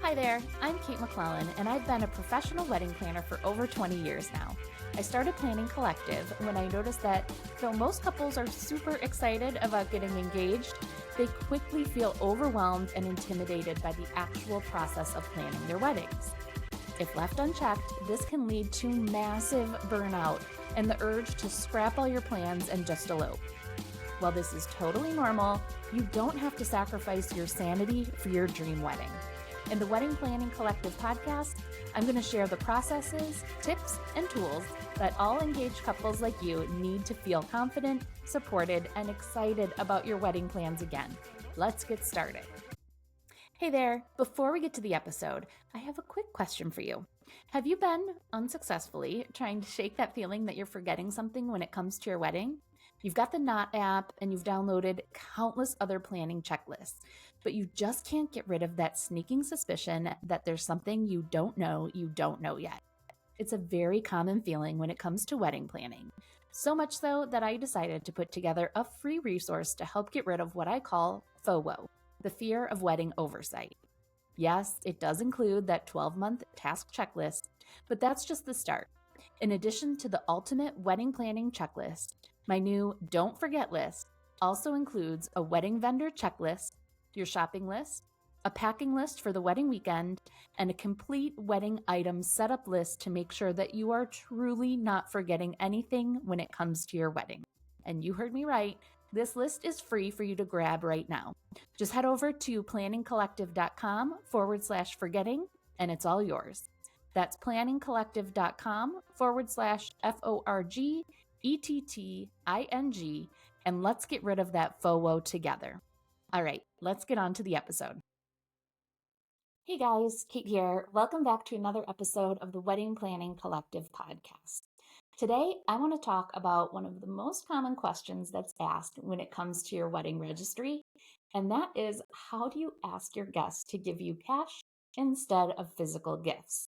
Hi there, I'm Kate McClellan, and I've been a professional wedding planner for over 20 years now. I started Planning Collective when I noticed that though most couples are super excited about getting engaged, they quickly feel overwhelmed and intimidated by the actual process of planning their weddings. If left unchecked, this can lead to massive burnout and the urge to scrap all your plans and just elope. While this is totally normal, you don't have to sacrifice your sanity for your dream wedding. In the Wedding Planning Collective podcast, I'm going to share the processes, tips, and tools that all engaged couples like you need to feel confident, supported, and excited about your wedding plans again. Let's get started. Hey there, before we get to the episode, I have a quick question for you. Have you been unsuccessfully trying to shake that feeling that you're forgetting something when it comes to your wedding? You've got the Knot app and you've downloaded countless other planning checklists, but you just can't get rid of that sneaking suspicion that there's something you don't know yet. It's a very common feeling when it comes to wedding planning. So much so that I decided to put together a free resource to help get rid of what I call FOWO, the fear of wedding oversight. Yes, it does include that 12-month task checklist, but that's just the start. In addition to the ultimate wedding planning checklist, my new Don't Forget list also includes a wedding vendor checklist, your shopping list, a packing list for the wedding weekend, and a complete wedding item setup list to make sure that you are truly not forgetting anything when it comes to your wedding. And you heard me right, this list is free for you to grab right now. Just head over to planningcollective.com/forgetting and it's all yours. That's planningcollective.com/FORGETTING, and let's get rid of that FOWO together. All right, let's get on to the episode. Hey guys, Kate here. Welcome back to another episode of the Wedding Planning Collective podcast. Today, I want to talk about one of the most common questions that's asked when it comes to your wedding registry, and that is, how do you ask your guests to give you cash instead of physical gifts?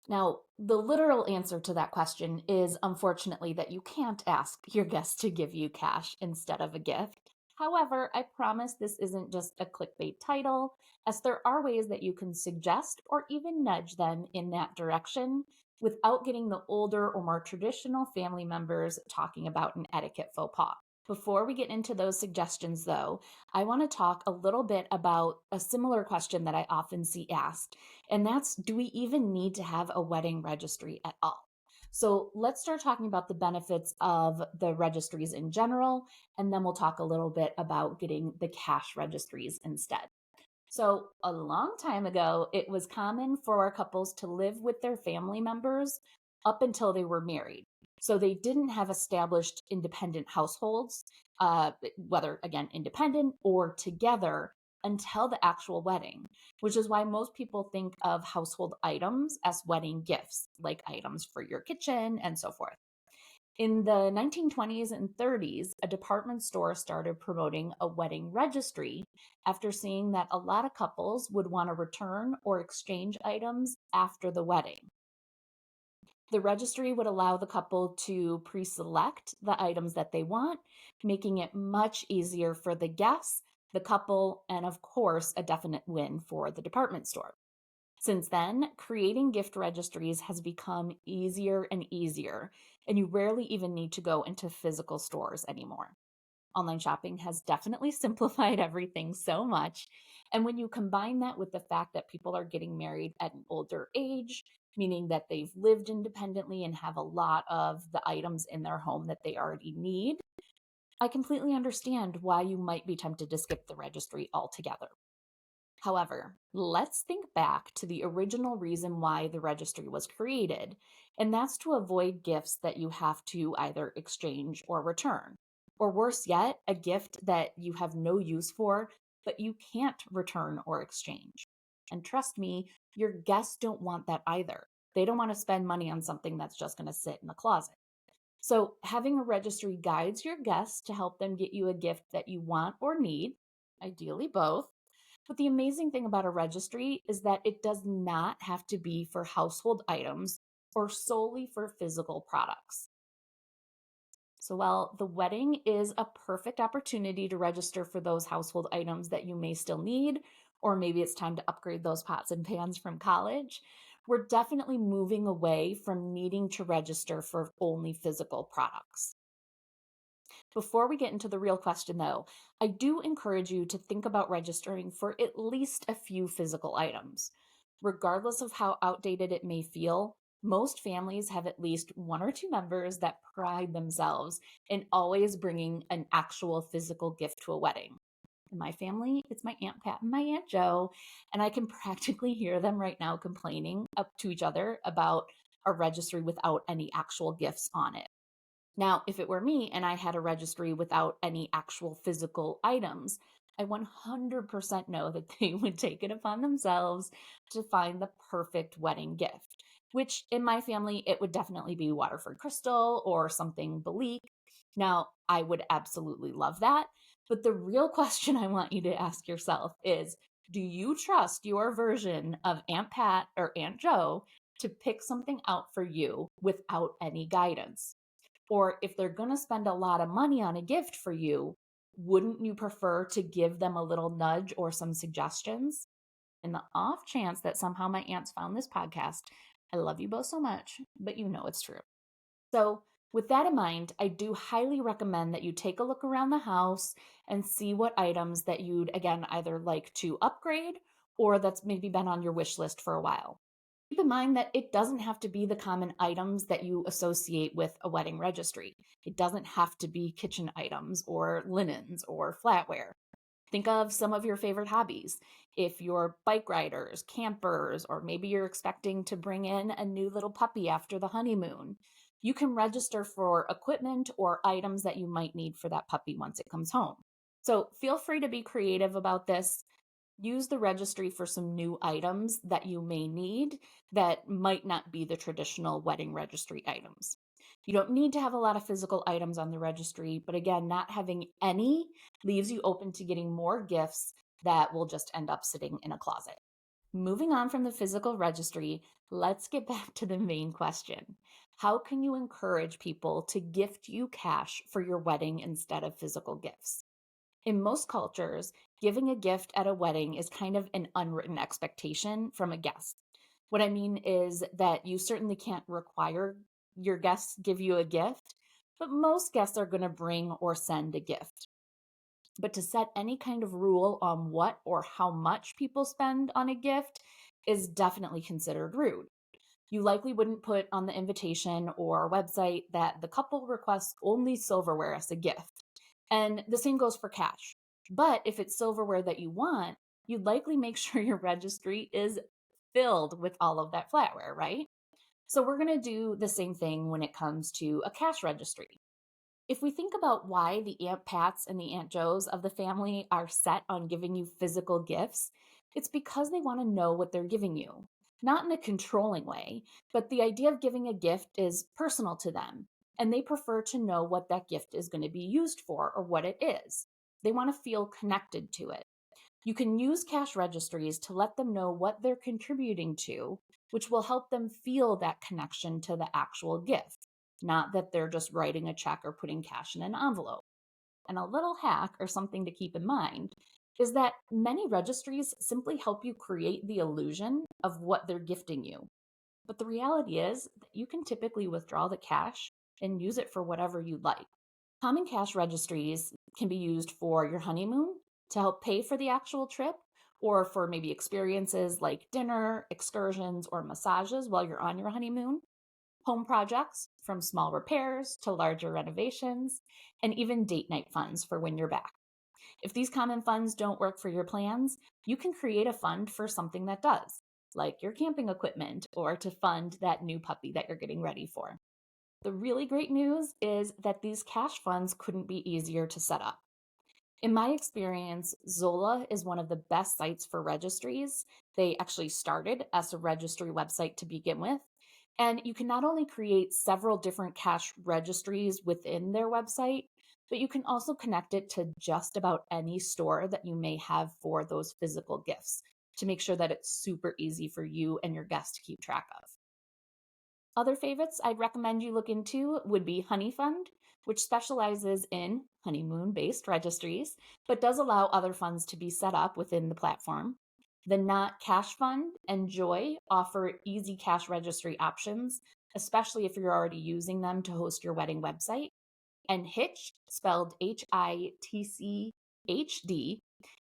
Now, the literal answer to that question is unfortunately that you can't ask your guests to give you cash instead of a gift. However, I promise this isn't just a clickbait title, as there are ways that you can suggest or even nudge them in that direction without getting the older or more traditional family members talking about an etiquette faux pas. Before we get into those suggestions, though, I want to talk a little bit about a similar question that I often see asked, and that's, do we even need to have a wedding registry at all? So let's start talking about the benefits of the registries in general, and then we'll talk a little bit about getting the cash registries instead. So a long time ago, it was common for couples to live with their family members up until they were married. So they didn't have established independent households, whether again, independent or together, until the actual wedding, which is why most people think of household items as wedding gifts, like items for your kitchen and so forth. In the 1920s and 30s, a department store started promoting a wedding registry after seeing that a lot of couples would want to return or exchange items after the wedding. The registry would allow the couple to pre-select the items that they want, making it much easier for the guests, the couple, and of course, a definite win for the department store. Since then, creating gift registries has become easier and easier, and you rarely even need to go into physical stores anymore. Online shopping has definitely simplified everything so much. And when you combine that with the fact that people are getting married at an older age, meaning that they've lived independently and have a lot of the items in their home that they already need, I completely understand why you might be tempted to skip the registry altogether. However, let's think back to the original reason why the registry was created, and that's to avoid gifts that you have to either exchange or return. Or worse yet, a gift that you have no use for, but you can't return or exchange. And trust me, your guests don't want that either. They don't want to spend money on something that's just going to sit in the closet. So having a registry guides your guests to help them get you a gift that you want or need, ideally both. But the amazing thing about a registry is that it does not have to be for household items or solely for physical products. So while the wedding is a perfect opportunity to register for those household items that you may still need, or maybe it's time to upgrade those pots and pans from college, we're definitely moving away from needing to register for only physical products. Before we get into the real question, though, I do encourage you to think about registering for at least a few physical items. Regardless of how outdated it may feel, most families have at least one or two members that pride themselves in always bringing an actual physical gift to a wedding. In my family, it's my Aunt Pat and my Aunt Joe, and I can practically hear them right now complaining up to each other about a registry without any actual gifts on it. Now, if it were me and I had a registry without any actual physical items, I 100% know that they would take it upon themselves to find the perfect wedding gift, which in my family, it would definitely be Waterford Crystal or something Belique. Now, I would absolutely love that. But the real question I want you to ask yourself is, do you trust your version of Aunt Pat or Aunt Joe to pick something out for you without any guidance? Or if they're going to spend a lot of money on a gift for you, wouldn't you prefer to give them a little nudge or some suggestions? In the off chance that somehow my aunts found this podcast, I love you both so much, but you know it's true. So, with that in mind, I do highly recommend that you take a look around the house and see what items that you'd, again, either like to upgrade or that's maybe been on your wish list for a while. Keep in mind that it doesn't have to be the common items that you associate with a wedding registry. It doesn't have to be kitchen items or linens or flatware. Think of some of your favorite hobbies. If you're bike riders, campers, or maybe you're expecting to bring in a new little puppy after the honeymoon, you can register for equipment or items that you might need for that puppy once it comes home. So feel free to be creative about this. Use the registry for some new items that you may need that might not be the traditional wedding registry items. You don't need to have a lot of physical items on the registry, but again, not having any leaves you open to getting more gifts that will just end up sitting in a closet. Moving on from the physical registry, let's get back to the main question. How can you encourage people to gift you cash for your wedding instead of physical gifts? In most cultures, giving a gift at a wedding is kind of an unwritten expectation from a guest. What I mean is that you certainly can't require your guests give you a gift, but most guests are going to bring or send a gift. But to set any kind of rule on what or how much people spend on a gift is definitely considered rude. You likely wouldn't put on the invitation or website that the couple requests only silverware as a gift. And the same goes for cash. But if it's silverware that you want, you'd likely make sure your registry is filled with all of that flatware, right? So we're going to do the same thing when it comes to a cash registry. If we think about why the Aunt Pats and the Aunt Joes of the family are set on giving you physical gifts, it's because they want to know what they're giving you. Not in a controlling way, but the idea of giving a gift is personal to them, and they prefer to know what that gift is going to be used for or what it is. They want to feel connected to it. You can use cash registries to let them know what they're contributing to, which will help them feel that connection to the actual gift, not that they're just writing a check or putting cash in an envelope. And a little hack or something to keep in mind is that many registries simply help you create the illusion of what they're gifting you. But the reality is that you can typically withdraw the cash and use it for whatever you'd like. Common cash registries can be used for your honeymoon to help pay for the actual trip, or for maybe experiences like dinner, excursions, or massages while you're on your honeymoon, home projects from small repairs to larger renovations, and even date night funds for when you're back. If these common funds don't work for your plans, you can create a fund for something that does, like your camping equipment or to fund that new puppy that you're getting ready for. The really great news is that these cash funds couldn't be easier to set up. In my experience, Zola is one of the best sites for registries. They actually started as a registry website to begin with. And you can not only create several different cash registries within their website, but you can also connect it to just about any store that you may have for those physical gifts to make sure that it's super easy for you and your guests to keep track of. Other favorites I'd recommend you look into would be Honey Fund, which specializes in honeymoon based registries, but does allow other funds to be set up within the platform. The Not Cash Fund and Joy offer easy cash registry options, especially if you're already using them to host your wedding website. And Hitch, spelled HITCHD,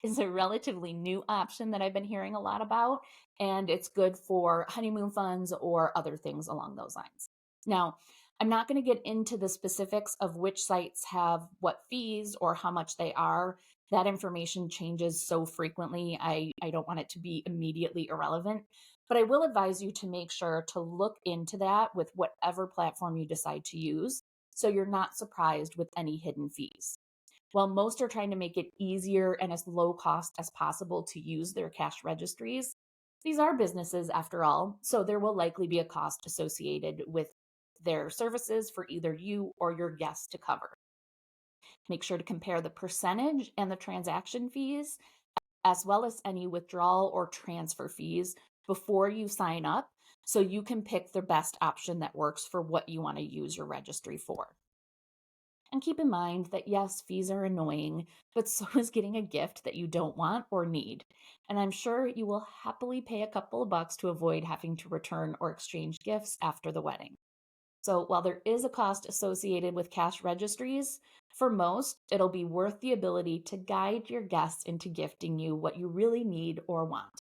is a relatively new option that I've been hearing a lot about, and it's good for honeymoon funds or other things along those lines. Now, I'm not going to get into the specifics of which sites have what fees or how much they are. That information changes so frequently, I don't want it to be immediately irrelevant. But I will advise you to make sure to look into that with whatever platform you decide to use so you're not surprised with any hidden fees. While most are trying to make it easier and as low cost as possible to use their cash registries, these are businesses after all, so there will likely be a cost associated with their services for either you or your guests to cover. Make sure to compare the percentage and the transaction fees, as well as any withdrawal or transfer fees before you sign up, so you can pick the best option that works for what you want to use your registry for. And keep in mind that yes, fees are annoying, but so is getting a gift that you don't want or need. And I'm sure you will happily pay a couple of bucks to avoid having to return or exchange gifts after the wedding. So while there is a cost associated with cash registries, for most, it'll be worth the ability to guide your guests into gifting you what you really need or want.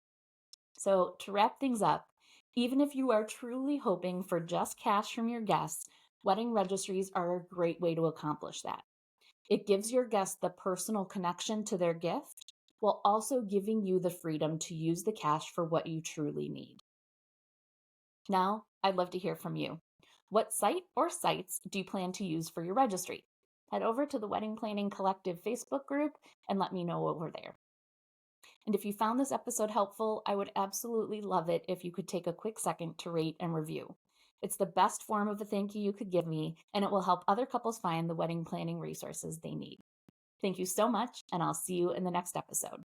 So, to wrap things up, even if you are truly hoping for just cash from your guests, wedding registries are a great way to accomplish that. It gives your guests the personal connection to their gift while also giving you the freedom to use the cash for what you truly need. Now, I'd love to hear from you. What site or sites do you plan to use for your registry? Head over to the Wedding Planning Collective Facebook group and let me know over there. And if you found this episode helpful, I would absolutely love it if you could take a quick second to rate and review. It's the best form of a thank you could give me, and it will help other couples find the wedding planning resources they need. Thank you so much, and I'll see you in the next episode.